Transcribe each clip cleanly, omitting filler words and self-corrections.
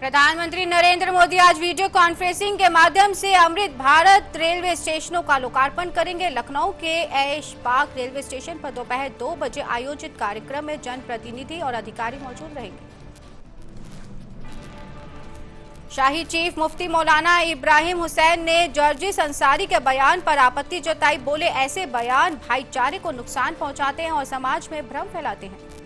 प्रधानमंत्री नरेंद्र मोदी आज video conferencing के माध्यम से अमृत भारत रेलवे स्टेशनों का लोकार्पण करेंगे। लखनऊ के ऐशबाग रेलवे स्टेशन पर दोपहर 2 बजे आयोजित कार्यक्रम में जनप्रतिनिधि और अधिकारी मौजूद रहेंगे। शाही चीफ मुफ्ती मौलाना इब्राहिम हुसैन ने जर्जिस अंसारी के बयान पर आपत्ति जताई। बोले, ऐसे बयान भाईचारे को नुकसान पहुंचाते हैं और समाज में भ्रम फैलाते हैं।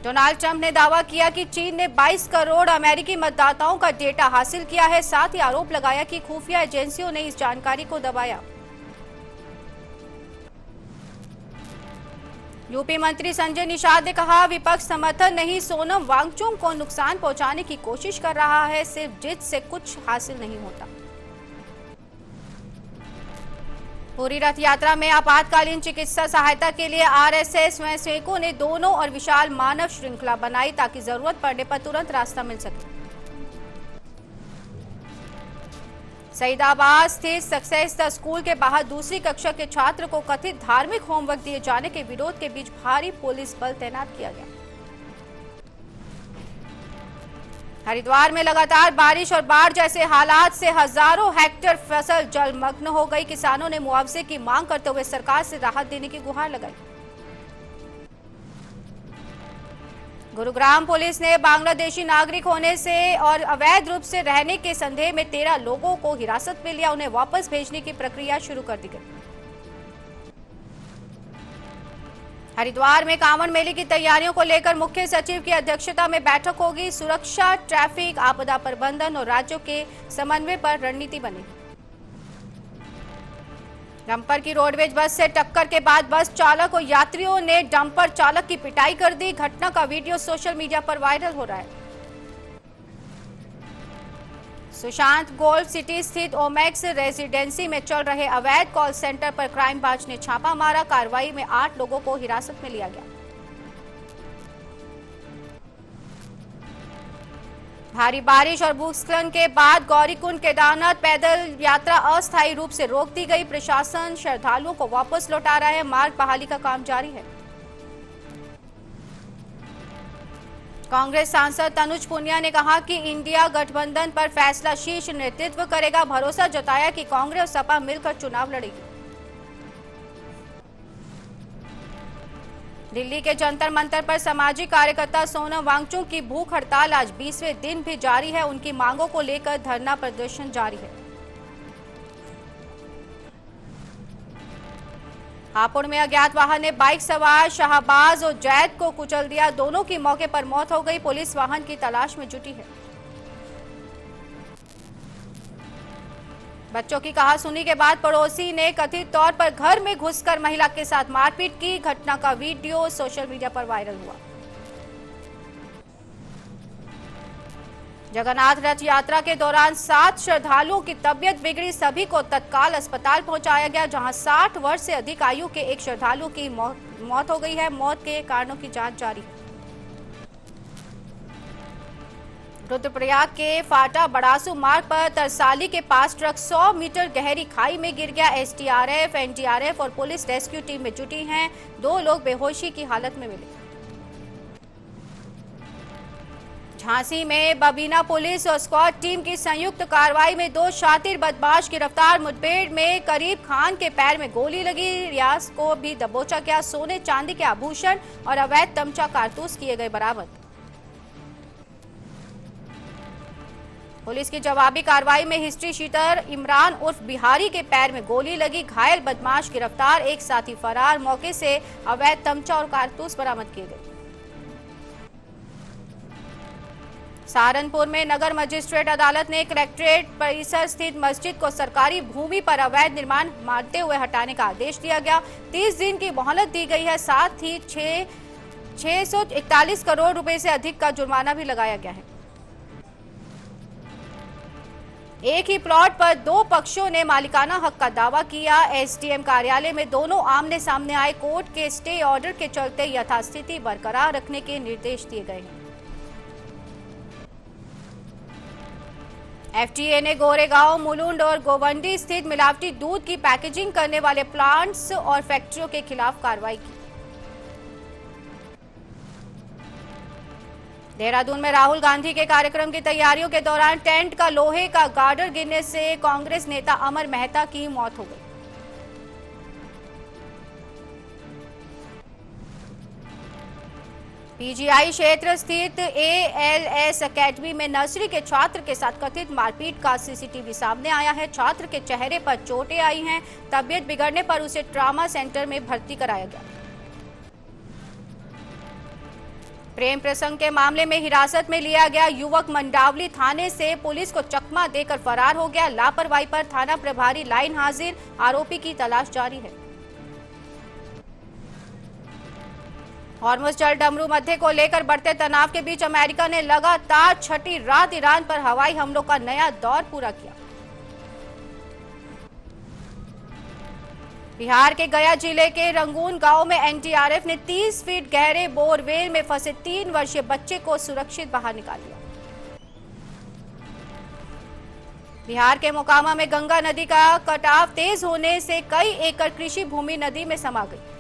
डोनाल्ड ट्रंप ने दावा किया कि चीन ने 22 करोड़ अमेरिकी मतदाताओं का डेटा हासिल किया है। साथ ही आरोप लगाया कि खुफिया एजेंसियों ने इस जानकारी को दबाया। यूपी मंत्री संजय निषाद ने कहा, विपक्ष समर्थन नहीं, सोनम वांगचुक को नुकसान पहुंचाने की कोशिश कर रहा है। सिर्फ जीत से कुछ हासिल नहीं होता। पूरी रथ यात्रा में आपातकालीन चिकित्सा सहायता के लिए आरएसएस स्वयंसेवकों ने दोनों और विशाल मानव श्रृंखला बनाई ताकि जरूरत पड़ने पर तुरंत रास्ता मिल सके। सईदाबाद स्थित सक्सेस द स्कूल के बाहर दूसरी कक्षा के छात्र को कथित धार्मिक होमवर्क दिए जाने के विरोध के बीच भारी पुलिस बल तैनात किया गया। हरिद्वार में लगातार बारिश और बाढ़ जैसे हालात से हजारों हेक्टेयर फसल जलमग्न हो गई। किसानों ने मुआवजे की मांग करते हुए सरकार से राहत देने की गुहार लगाई। गुरुग्राम पुलिस ने बांग्लादेशी नागरिक होने से और अवैध रूप से रहने के संदेह में 13 लोगों को हिरासत में लिया। उन्हें वापस भेजने की प्रक्रिया शुरू कर दी गई। हरिद्वार में कांवड़ मेले की तैयारियों को लेकर मुख्य सचिव की अध्यक्षता में बैठक होगी। सुरक्षा, ट्रैफिक, आपदा प्रबंधन और राज्यों के समन्वय पर रणनीति बनेगी। डंपर की रोडवेज बस से टक्कर के बाद बस चालक और यात्रियों ने डंपर चालक की पिटाई कर दी। घटना का वीडियो सोशल मीडिया पर वायरल हो रहा है। सुशांत गोल्फ सिटी स्थित ओमेक्स रेजिडेंसी में चल रहे अवैध कॉल सेंटर पर क्राइम ब्रांच ने छापा मारा। कार्रवाई में 8 लोगों को हिरासत में लिया गया। भारी बारिश और भूस्खलन के बाद गौरीकुंड केदारनाथ पैदल यात्रा अस्थायी रूप से रोक दी गई। प्रशासन श्रद्धालुओं को वापस लौटा रहा है। मार्ग बहाली का काम जारी है। कांग्रेस सांसद तनुज पुनिया ने कहा कि इंडिया गठबंधन पर फैसला शीर्ष नेतृत्व करेगा। भरोसा जताया कि कांग्रेस और सपा मिलकर चुनाव लड़ेगी। दिल्ली के जंतर मंतर पर सामाजिक कार्यकर्ता सोनम वांगचुक की भूख हड़ताल आज 20वें दिन भी जारी है। उनकी मांगों को लेकर धरना प्रदर्शन जारी है। हापुड़ में अज्ञात वाहन ने बाइक सवार शाहबाज और जैद को कुचल दिया। दोनों की मौके पर मौत हो गई। पुलिस वाहन की तलाश में जुटी है। बच्चों की कहासुनी के बाद पड़ोसी ने कथित तौर पर घर में घुसकर महिला के साथ मारपीट की। घटना का वीडियो सोशल मीडिया पर वायरल हुआ। जगन्नाथ रथ यात्रा के दौरान 7 श्रद्धालुओं की तबीयत बिगड़ी। सभी को तत्काल अस्पताल पहुंचाया गया, जहां 60 वर्ष से अधिक आयु के एक श्रद्धालु की मौत हो गई है। मौत के कारणों की जांच जारी है। रुद्रप्रयाग के फाटा बड़ासू मार्ग पर तरसाली के पास ट्रक 100 मीटर गहरी खाई में गिर गया। एसडीआरएफ, एनडीआरएफ और पुलिस रेस्क्यू टीम में जुटी हैं। 2 लोग बेहोशी की हालत में मिले। झांसी में बबीना पुलिस और स्क्वाड टीम की संयुक्त कार्रवाई में 2 शातिर बदमाश गिरफ्तार। मुठभेड़ में करीब खान के पैर में गोली लगी। रियाज को भी दबोचा गया। सोने चांदी के आभूषण और अवैध तमचा कारतूस किए गए बरामद। पुलिस की जवाबी कार्रवाई में हिस्ट्री शीटर इमरान उर्फ बिहारी के पैर में गोली लगी। घायल बदमाश गिरफ्तार, एक साथी फरार। मौके से अवैध तमचा और कारतूस बरामद किए गए। सहारनपुर में नगर मजिस्ट्रेट अदालत ने कलेक्ट्रेट परिसर स्थित मस्जिद को सरकारी भूमि पर अवैध निर्माण मानते हुए हटाने का आदेश दिया गया। 30 दिन की मोहलत दी गई है। साथ ही 641 करोड़ रुपए से अधिक का जुर्माना भी लगाया गया है। एक ही प्लॉट पर 2 पक्षों ने मालिकाना हक का दावा किया। एसडीएम कार्यालय में दोनों आमने सामने आए। कोर्ट के स्टे ऑर्डर के चलते यथास्थिति बरकरार रखने के निर्देश दिए गए हैं। एफटीए ने गोरेगांव, मुलुंड और गोवंडी स्थित मिलावटी दूध की पैकेजिंग करने वाले प्लांट्स और फैक्ट्रियों के खिलाफ कार्रवाई की। देहरादून में राहुल गांधी के कार्यक्रम की तैयारियों के दौरान टेंट का लोहे का गार्डर गिरने से कांग्रेस नेता अमर मेहता की मौत हो गई। पीजीआई क्षेत्र स्थित एएलएस एकेडमी में नर्सरी के छात्र के साथ कथित मारपीट का सीसीटीवी सामने आया है। छात्र के चेहरे पर चोटें आई हैं। तबीयत बिगड़ने पर उसे ट्रॉमा सेंटर में भर्ती कराया गया। प्रेम प्रसंग के मामले में हिरासत में लिया गया युवक मंडावली थाने से पुलिस को चकमा देकर फरार हो गया। लापरवाही पर थाना प्रभारी लाइन हाजिर, आरोपी की तलाश जारी है। हॉर्मुज़ जल डमरू मध्य को लेकर बढ़ते तनाव के बीच अमेरिका ने लगातार छठी रात ईरान पर हवाई हमलों का नया दौर पूरा किया। बिहार के गया जिले के रंगून गांव में एनडीआरएफ ने 30 फीट गहरे बोरवेल में फंसे 3 वर्षीय बच्चे को सुरक्षित बाहर निकाल लिया। बिहार के मोकामा में गंगा नदी का कटाव तेज होने से कई एकड़ कृषि भूमि नदी में समा गई।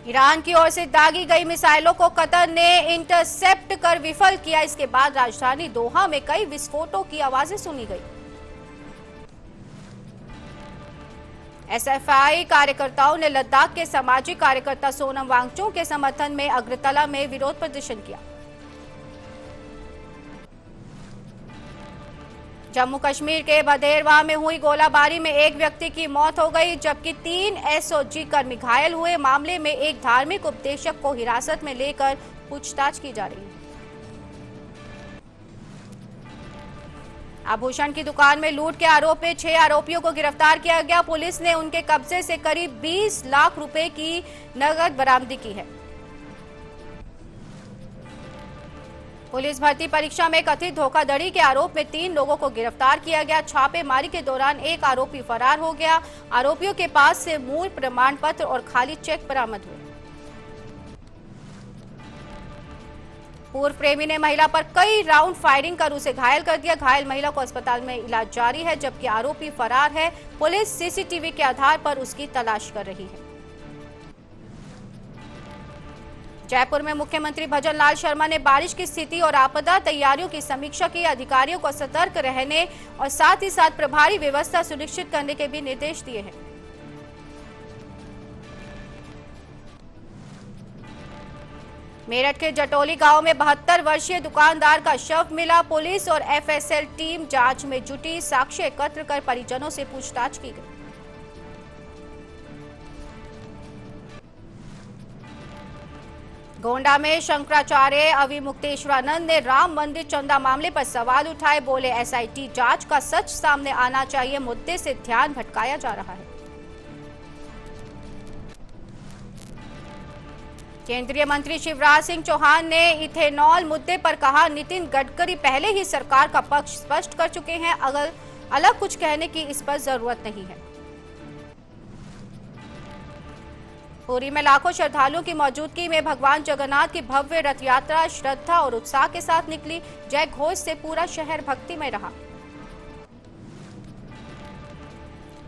ईरान की ओर से दागी गई मिसाइलों को कतर ने इंटरसेप्ट कर विफल किया। इसके बाद राजधानी दोहा में कई विस्फोटों की आवाजें सुनी गई। एसएफआई कार्यकर्ताओं ने लद्दाख के सामाजिक कार्यकर्ता सोनम वांगचुक के समर्थन में अगरतला में विरोध प्रदर्शन किया। जम्मू कश्मीर के भदेरवाह में हुई गोलाबारी में एक व्यक्ति की मौत हो गई, जबकि 3 एसओजी कर्मी घायल हुए। मामले में एक धार्मिक उपदेशक को हिरासत में लेकर पूछताछ की जा रही है। आभूषण की दुकान में लूट के आरोप में 6 आरोपियों को गिरफ्तार किया गया। पुलिस ने उनके कब्जे से करीब 20 लाख रुपए की नकद बरामदी की है। पुलिस भर्ती परीक्षा में कथित धोखाधड़ी के आरोप में 3 लोगों को गिरफ्तार किया गया। छापेमारी के दौरान एक आरोपी फरार हो गया। आरोपियों के पास से मूल प्रमाण पत्र और खाली चेक बरामद हुए। पूर्व प्रेमी ने महिला पर कई राउंड फायरिंग कर उसे घायल कर दिया। घायल महिला को अस्पताल में इलाज जारी है, जबकि आरोपी फरार है। पुलिस सीसीटीवी के आधार पर उसकी तलाश कर रही है। जयपुर में मुख्यमंत्री भजन लाल शर्मा ने बारिश की स्थिति और आपदा तैयारियों की समीक्षा की। अधिकारियों को सतर्क रहने और साथ ही साथ प्रभावी व्यवस्था सुनिश्चित करने के भी निर्देश दिए हैं। मेरठ के जटोली गांव में 72 वर्षीय दुकानदार का शव मिला। पुलिस और एफएसएल टीम जांच में जुटी। साक्ष्य एकत्र कर परिजनों से पूछताछ की गई। गोंडा में शंकराचार्य अविमुक्तेश्वरानंद ने राम मंदिर चंदा मामले पर सवाल उठाए। बोले, एसआईटी जांच का सच सामने आना चाहिए, मुद्दे से ध्यान भटकाया जा रहा है। केंद्रीय मंत्री शिवराज सिंह चौहान ने इथेनॉल मुद्दे पर कहा, नितिन गडकरी पहले ही सरकार का पक्ष स्पष्ट कर चुके हैं, अगर अलग कुछ कहने की इस पर जरूरत नहीं है। पुरी में लाखों श्रद्धालुओं की मौजूदगी में भगवान जगन्नाथ की भव्य रथ यात्रा श्रद्धा और उत्साह के साथ निकली। जय घोष से पूरा शहर भक्तिमय रहा।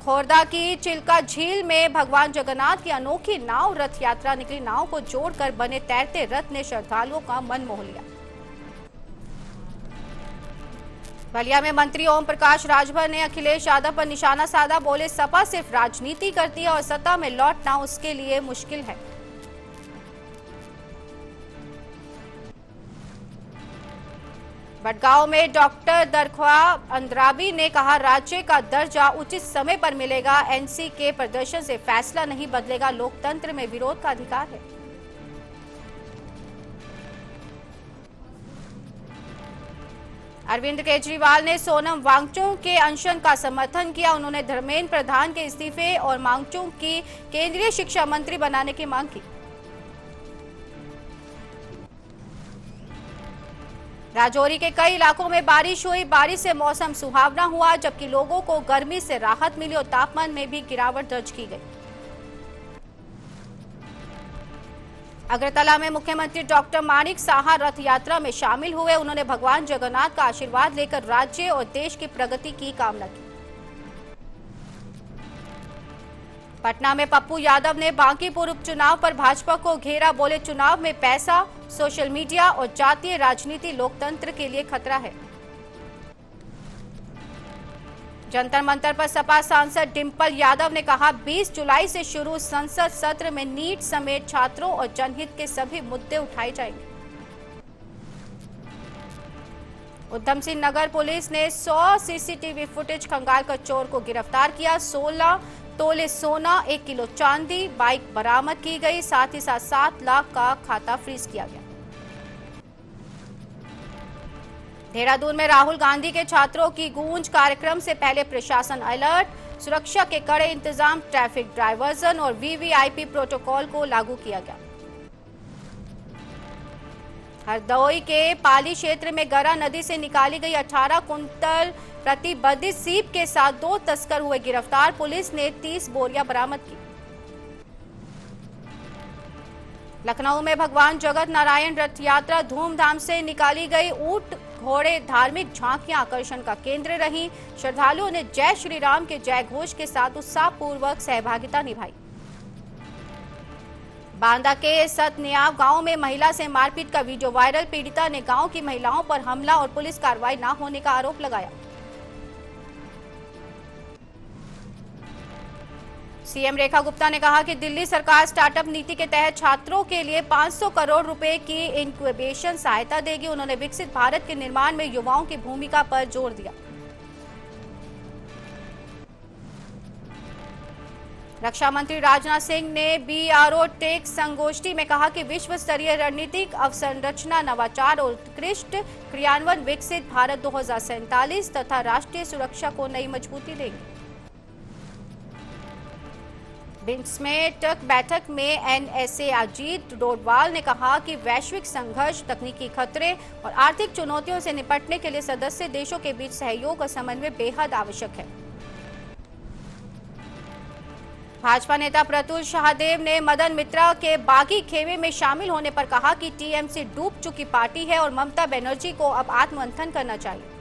खोरदा की चिल्का झील में भगवान जगन्नाथ की अनोखी नाव रथ यात्रा निकली। नाव को जोड़कर बने तैरते रथ ने श्रद्धालुओं का मन मोह लिया। बलिया में मंत्री ओम प्रकाश राजभर ने अखिलेश यादव पर निशाना साधा। बोले, सपा सिर्फ राजनीति करती है और सत्ता में लौटना उसके लिए मुश्किल है। बड़गांव में डॉक्टर दरख्वा अंद्राबी ने कहा, राज्य का दर्जा उचित समय पर मिलेगा। एनसी के प्रदर्शन से फैसला नहीं बदलेगा। लोकतंत्र में विरोध का अधिकार है। अरविंद केजरीवाल ने सोनम वांगचुक के अनशन का समर्थन किया। उन्होंने धर्मेंद्र प्रधान के इस्तीफे और वांगचुक की केंद्रीय शिक्षा मंत्री बनाने की मांग की। राजौरी के कई इलाकों में बारिश हुई। बारिश से मौसम सुहावना हुआ, जबकि लोगों को गर्मी से राहत मिली और तापमान में भी गिरावट दर्ज की गई। अगरतला में मुख्यमंत्री डॉक्टर माणिक साहा रथ यात्रा में शामिल हुए। उन्होंने भगवान जगन्नाथ का आशीर्वाद लेकर राज्य और देश की प्रगति की कामना की। पटना में पप्पू यादव ने बांकीपुर उपचुनाव पर भाजपा को घेरा, बोले चुनाव में पैसा, सोशल मीडिया और जातीय राजनीति लोकतंत्र के लिए खतरा है। जंतर मंतर पर सपा सांसद डिंपल यादव ने कहा 20 जुलाई से शुरू संसद सत्र में नीट समेत छात्रों और जनहित के सभी मुद्दे उठाए जाएंगे। उधम सिंह नगर पुलिस ने 100 सीसीटीवी फुटेज खंगालकर चोर को गिरफ्तार किया। 16 तोले सोना, 1 किलो चांदी, बाइक बरामद की गई। साथ ही साथ 7 लाख का खाता फ्रीज किया गया। देहरादून में राहुल गांधी के छात्रों की गूंज, कार्यक्रम से पहले प्रशासन अलर्ट, सुरक्षा के कड़े इंतजाम, ट्रैफिक डायवर्जन और वीवीआईपी प्रोटोकॉल को लागू किया गया। हरदोई के पाली क्षेत्र में गरा नदी से निकाली गई 18 कुंटल प्रतिबंधित सीप के साथ 2 तस्कर हुए गिरफ्तार। पुलिस ने 30 बोरियां बरामद की। लखनऊ में भगवान जगत नारायण रथ यात्रा धूमधाम से निकाली गई। ऊंट, घोड़े, धार्मिक झांकियां आकर्षण का केंद्र रही। श्रद्धालुओं ने जय श्री राम के जय घोष के साथ उत्साहपूर्वक सहभागिता निभाई। बांदा के सतनियाव गांव में महिला से मारपीट का वीडियो वायरल। पीड़िता ने गांव की महिलाओं पर हमला और पुलिस कार्रवाई न होने का आरोप लगाया। सीएम रेखा गुप्ता ने कहा कि दिल्ली सरकार स्टार्टअप नीति के तहत छात्रों के लिए 500 करोड़ रुपए की इंक्यूबेशन सहायता देगी। उन्होंने विकसित भारत के निर्माण में युवाओं की भूमिका पर जोर दिया। रक्षा मंत्री राजनाथ सिंह ने बीआरओ टेक संगोष्ठी में कहा कि विश्व स्तरीय रणनीतिक अवसंरचना, नवाचार और उत्कृष्ट क्रियान्वयन विकसित भारत 2047 तथा राष्ट्रीय सुरक्षा को नई मजबूती देंगे। बिम्स्टेक बैठक में एनएसए अजीत डोभाल ने कहा कि वैश्विक संघर्ष, तकनीकी खतरे और आर्थिक चुनौतियों से निपटने के लिए सदस्य देशों के बीच सहयोग और समन्वय बेहद आवश्यक है। भाजपा नेता प्रतुल शाहदेव ने मदन मित्रा के बागी खेमे में शामिल होने पर कहा कि टीएमसी डूब चुकी पार्टी है और ममता बनर्जी को अब आत्ममंथन करना चाहिए।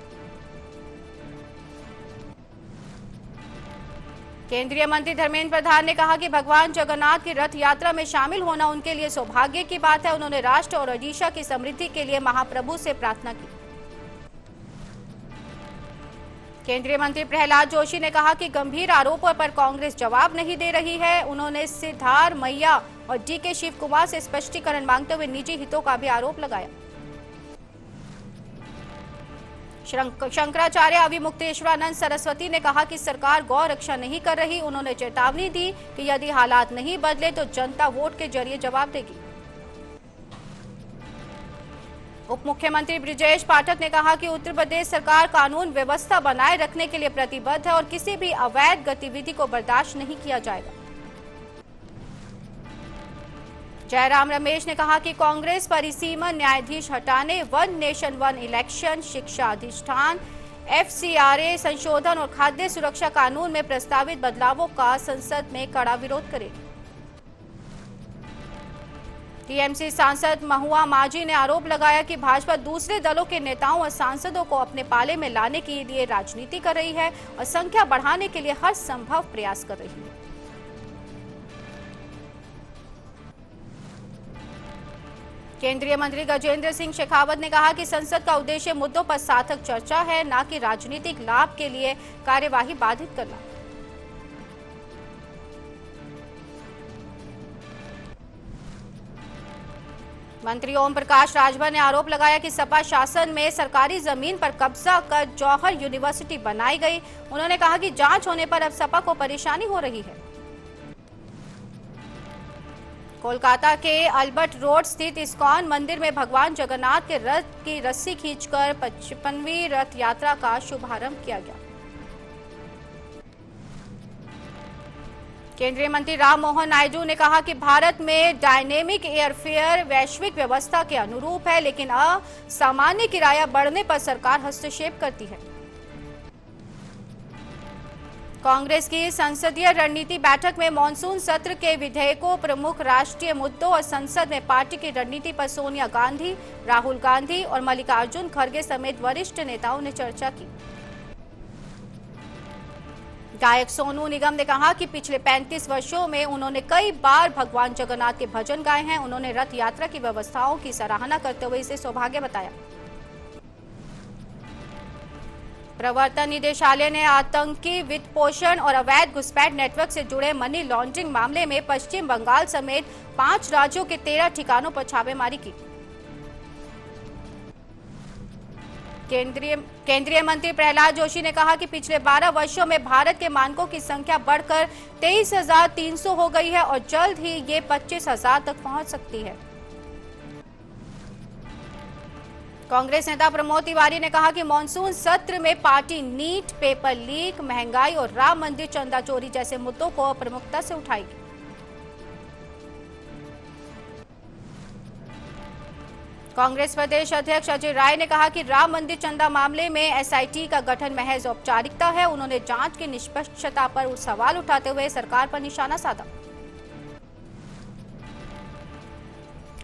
केंद्रीय मंत्री धर्मेंद्र प्रधान ने कहा कि भगवान जगन्नाथ की रथ यात्रा में शामिल होना उनके लिए सौभाग्य की बात है। उन्होंने राष्ट्र और ओडिशा की समृद्धि के लिए महाप्रभु से प्रार्थना की। केंद्रीय मंत्री प्रहलाद जोशी ने कहा कि गंभीर आरोपों पर कांग्रेस जवाब नहीं दे रही है। उन्होंने सिद्धारमैया और डीके शिव कुमार से स्पष्टीकरण मांगते हुए निजी हितों का भी आरोप लगाया। शंकराचार्य अविमुक्तेश्वरानंद सरस्वती ने कहा कि सरकार गौ रक्षा नहीं कर रही। उन्होंने चेतावनी दी कि यदि हालात नहीं बदले तो जनता वोट के जरिए जवाब देगी। उप मुख्यमंत्री ब्रिजेश पाठक ने कहा कि उत्तर प्रदेश सरकार कानून व्यवस्था बनाए रखने के लिए प्रतिबद्ध है और किसी भी अवैध गतिविधि को बर्दाश्त नहीं किया जाएगा। जयराम रमेश ने कहा कि कांग्रेस परिसीमन न्यायाधीश हटाने, वन नेशन वन इलेक्शन, शिक्षा अधिष्ठान, एफसीआरए संशोधन और खाद्य सुरक्षा कानून में प्रस्तावित बदलावों का संसद में कड़ा विरोध करेगी। टीएमसी सांसद महुआ माझी ने आरोप लगाया कि भाजपा दूसरे दलों के नेताओं और सांसदों को अपने पाले में लाने के लिए राजनीति कर रही है और संख्या बढ़ाने के लिए हर संभव प्रयास कर रही है। केंद्रीय मंत्री गजेंद्र सिंह शेखावत ने कहा कि संसद का उद्देश्य मुद्दों पर सार्थक चर्चा है, न कि राजनीतिक लाभ के लिए कार्यवाही बाधित करना। मंत्री ओम प्रकाश राजभर ने आरोप लगाया कि सपा शासन में सरकारी जमीन पर कब्जा कर जौहर यूनिवर्सिटी बनाई गई। उन्होंने कहा कि जांच होने पर अब सपा को परेशानी हो रही है। कोलकाता के अल्बर्ट रोड स्थित इस्कॉन मंदिर में भगवान जगन्नाथ के रथ की रस्सी खींचकर 55वीं रथ यात्रा का शुभारंभ किया गया। केंद्रीय मंत्री राम मोहन नायडू ने कहा कि भारत में डायनेमिक एयरफेयर वैश्विक व्यवस्था के अनुरूप है, लेकिन असामान्य किराया बढ़ने पर सरकार हस्तक्षेप करती है। कांग्रेस की संसदीय रणनीति बैठक में मॉनसून सत्र के विधेयकों, प्रमुख राष्ट्रीय मुद्दों और संसद में पार्टी की रणनीति पर सोनिया गांधी, राहुल गांधी और मल्लिकार्जुन खड़गे समेत वरिष्ठ नेताओं ने चर्चा की। गायक सोनू निगम ने कहा कि पिछले 35 वर्षों में उन्होंने कई बार भगवान जगन्नाथ के भजन गाए हैं। उन्होंने रथ यात्रा की व्यवस्थाओं की सराहना करते हुए इसे सौभाग्य बताया। प्रवर्तन निदेशालय ने आतंकी वित्त पोषण और अवैध घुसपैठ नेटवर्क से जुड़े मनी लॉन्ड्रिंग मामले में पश्चिम बंगाल समेत 5 राज्यों के 13 ठिकानों पर छापेमारी की। केंद्रीय मंत्री प्रहलाद जोशी ने कहा कि पिछले 12 वर्षों में भारत के मानकों की संख्या बढ़कर 23,300 हो गई है और जल्द ही ये 25,000 तक पहुंच सकती है। कांग्रेस नेता प्रमोद तिवारी ने कहा कि मॉनसून सत्र में पार्टी नीट, पेपर लीक, महंगाई और राम मंदिर चंदा चोरी जैसे मुद्दों को प्रमुखता से उठाएगी। कांग्रेस प्रदेश अध्यक्ष अजय राय ने कहा कि राम मंदिर चंदा मामले में एसआईटी का गठन महज औपचारिकता है। उन्होंने जांच की निष्पक्षता पर सवाल उठाते हुए सरकार पर निशाना साधा।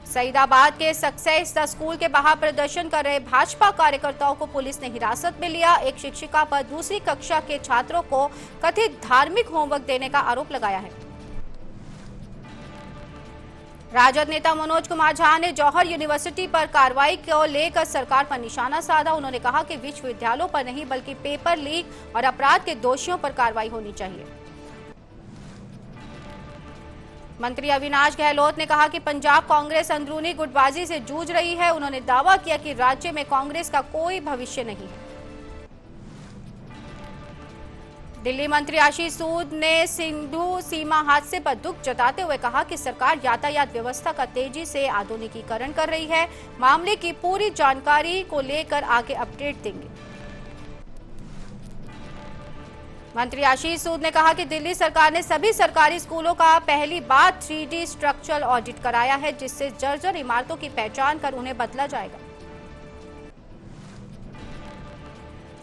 सईदाबाद के सक्सेस द स्कूल के बाहर प्रदर्शन कर रहे भाजपा कार्यकर्ताओं को पुलिस ने हिरासत में लिया। एक शिक्षिका पर दूसरी कक्षा के छात्रों को कथित धार्मिक होमवर्क देने का आरोप लगाया है। राजद नेता मनोज कुमार झा ने जौहर यूनिवर्सिटी पर कार्रवाई को लेकर सरकार पर निशाना साधा। उन्होंने कहा कि विश्वविद्यालयों पर नहीं बल्कि पेपर लीक और अपराध के दोषियों पर कार्रवाई होनी चाहिए। मंत्री अविनाश गहलोत ने कहा कि पंजाब कांग्रेस अंदरूनी गुटबाजी से जूझ रही है। उन्होंने दावा किया कि राज्य में कांग्रेस का कोई भविष्य नहीं है। दिल्ली मंत्री आशीष सूद ने सिंधु सीमा हादसे पर दुख जताते हुए कहा कि सरकार यातायात व्यवस्था का तेजी से आधुनिकीकरण कर रही है। मामले की पूरी जानकारी को लेकर आगे अपडेट देंगे। मंत्री आशीष सूद ने कहा कि दिल्ली सरकार ने सभी सरकारी स्कूलों का पहली बार 3D स्ट्रक्चरल ऑडिट कराया है, जिससे जर्जर इमारतों की पहचान कर उन्हें बदला जाएगा।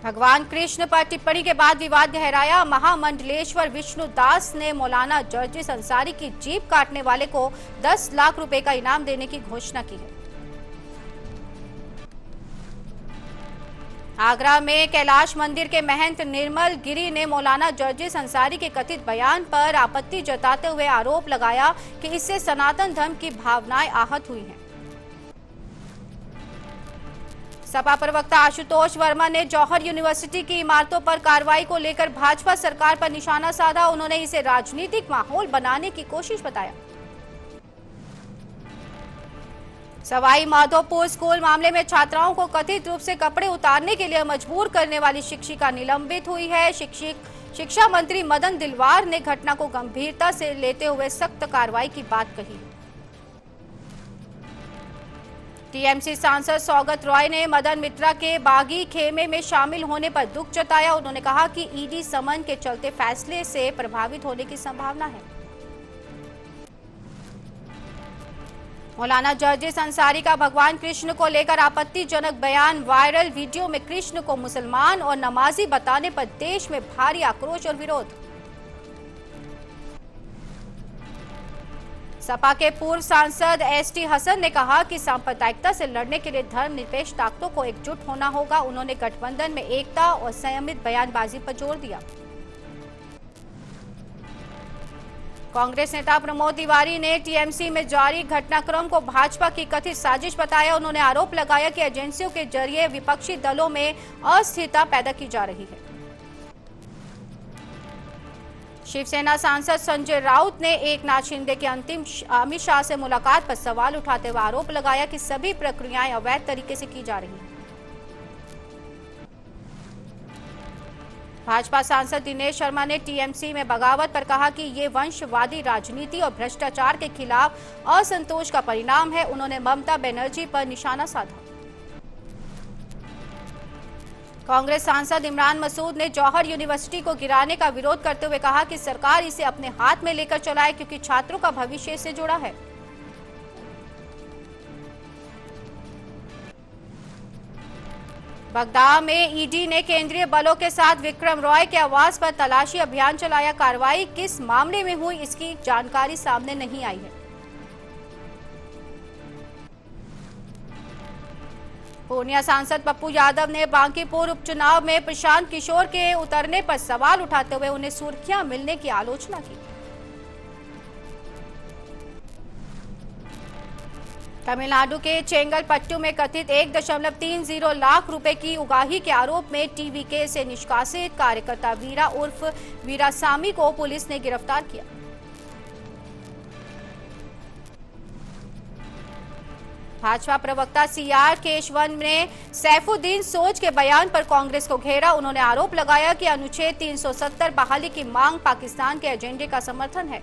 भगवान कृष्ण पर टिप्पणी के बाद विवाद गहराया। महामंडलेश्वर विष्णु दास ने मौलाना जर्जिस अंसारी की जीप काटने वाले को 10 लाख रुपए का इनाम देने की घोषणा की है। आगरा में कैलाश मंदिर के महंत निर्मल गिरी ने मौलाना जर्जिस अंसारी के कथित बयान पर आपत्ति जताते हुए आरोप लगाया कि इससे सनातन धर्म की भावनाएं आहत हुई हैं। सपा प्रवक्ता आशुतोष वर्मा ने जौहर यूनिवर्सिटी की इमारतों पर कार्रवाई को लेकर भाजपा सरकार पर निशाना साधा। उन्होंने इसे राजनीतिक माहौल बनाने की कोशिश बताया। सवाई माधोपुर स्कूल मामले में छात्राओं को कथित रूप से कपड़े उतारने के लिए मजबूर करने वाली शिक्षिका निलंबित हुई है। शिक्षा मंत्री मदन दिलवार ने घटना को गंभीरता से लेते हुए सख्त कार्रवाई की बात कही। टीएमसी सांसद सौगत रॉय ने मदन मित्रा के बागी खेमे में शामिल होने पर दुख जताया। उन्होंने कहा कि ईडी समन के चलते फैसले से प्रभावित होने की संभावना है। मौलाना जर्जिस अंसारी का भगवान कृष्ण को लेकर आपत्तिजनक बयान वायरल। वीडियो में कृष्ण को मुसलमान और नमाजी बताने पर देश में भारी आक्रोश और विरोध। सपा के पूर्व सांसद एसटी हसन ने कहा कि सांप्रदायिकता से लड़ने के लिए धर्मनिरपेक्ष ताकतों को एकजुट होना होगा। उन्होंने गठबंधन में एकता और संयमित बयानबाजी पर जोर दिया। कांग्रेस नेता प्रमोद तिवारी ने टीएमसी में जारी घटनाक्रम को भाजपा की कथित साजिश बताया। उन्होंने आरोप लगाया कि एजेंसियों के जरिए विपक्षी दलों में अस्थिरता पैदा की जा रही है। शिवसेना सांसद संजय राउत ने एकनाथ शिंदे के अंतिम अमित शाह से मुलाकात पर सवाल उठाते हुए आरोप लगाया कि सभी प्रक्रियाएं अवैध तरीके से की जा रही हैं। भाजपा सांसद दिनेश शर्मा ने टीएमसी में बगावत पर कहा कि ये वंशवादी राजनीति और भ्रष्टाचार के खिलाफ असंतोष का परिणाम है। उन्होंने ममता बनर्जी पर निशाना साधा। कांग्रेस सांसद इमरान मसूद ने जौहर यूनिवर्सिटी को गिराने का विरोध करते हुए कहा कि सरकार इसे अपने हाथ में लेकर चलाए, क्योंकि छात्रों का भविष्य से जुड़ा है। बगदाद में ईडी ने केंद्रीय बलों के साथ विक्रम रॉय के आवास पर तलाशी अभियान चलाया। कार्रवाई किस मामले में हुई, इसकी जानकारी सामने नहीं आई है। पूर्णिया सांसद पप्पू यादव ने बांकीपुर उपचुनाव में प्रशांत किशोर के उतरने पर सवाल उठाते हुए उन्हें सुर्खियां मिलने की आलोचना की। तमिलनाडु के चेंगलपट्टू में कथित 1.30 लाख रुपए की उगाही के आरोप में टीवीके से निष्कासित कार्यकर्ता वीरा उर्फ वीरासामी को पुलिस ने गिरफ्तार किया। भाजपा प्रवक्ता सीआर केशवन ने सैफुद्दीन सोज के बयान पर कांग्रेस को घेरा। उन्होंने आरोप लगाया कि अनुच्छेद 370 बहाली की मांग पाकिस्तान के एजेंडे का समर्थन है।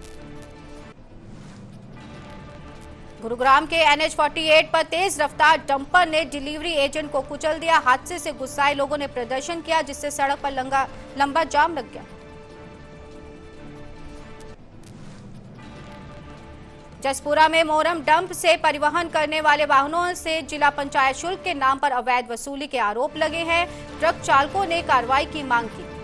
गुरुग्राम के NH-48 पर तेज रफ्तार डंपर ने डिलीवरी एजेंट को कुचल दिया। हादसे से गुस्साए लोगों ने प्रदर्शन किया, जिससे सड़क पर लंबा जाम लग गया। जसपुरा में मोरम डंप से परिवहन करने वाले वाहनों से जिला पंचायत शुल्क के नाम पर अवैध वसूली के आरोप लगे हैं। ट्रक चालकों ने कार्रवाई की मांग की।